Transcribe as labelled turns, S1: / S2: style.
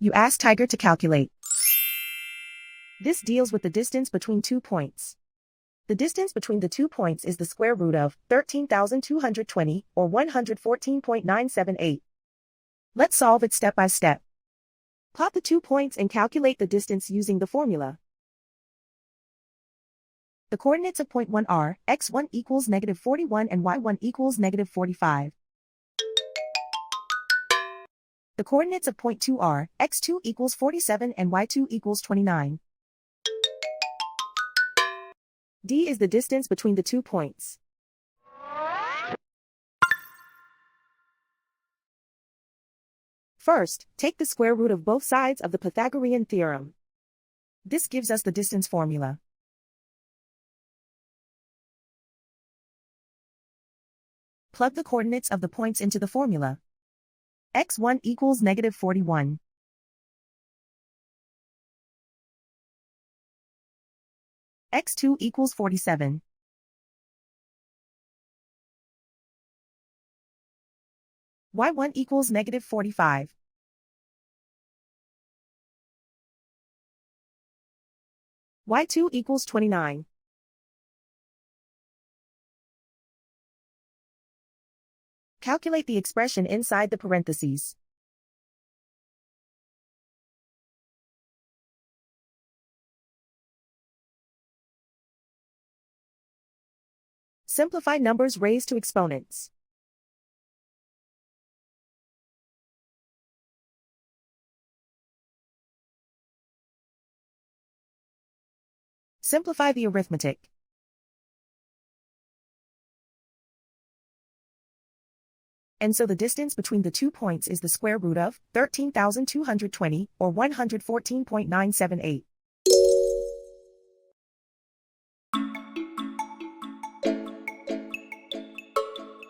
S1: You ask Tiger to calculate. This deals with the distance between 2 points. The distance between the 2 points is the square root of 13,220, or 114.978. Let's solve it step by step. Plot the 2 points and calculate the distance using the formula. The coordinates of point 1 are x1 equals -41 and y1 equals -45. The coordinates of point 2 are x2 equals 47 and y2 equals 29. D is the distance between the 2 points. First, take the square root of both sides of the Pythagorean theorem. This gives us the distance formula. Plug the coordinates of the points into the formula. x1 equals -41. x2 equals 47. y1 equals -45. y2 equals 29. Calculate the expression inside the parentheses. Simplify numbers raised to exponents. Simplify the arithmetic. And so the distance between the 2 points is the square root of 13,220, or 114.978.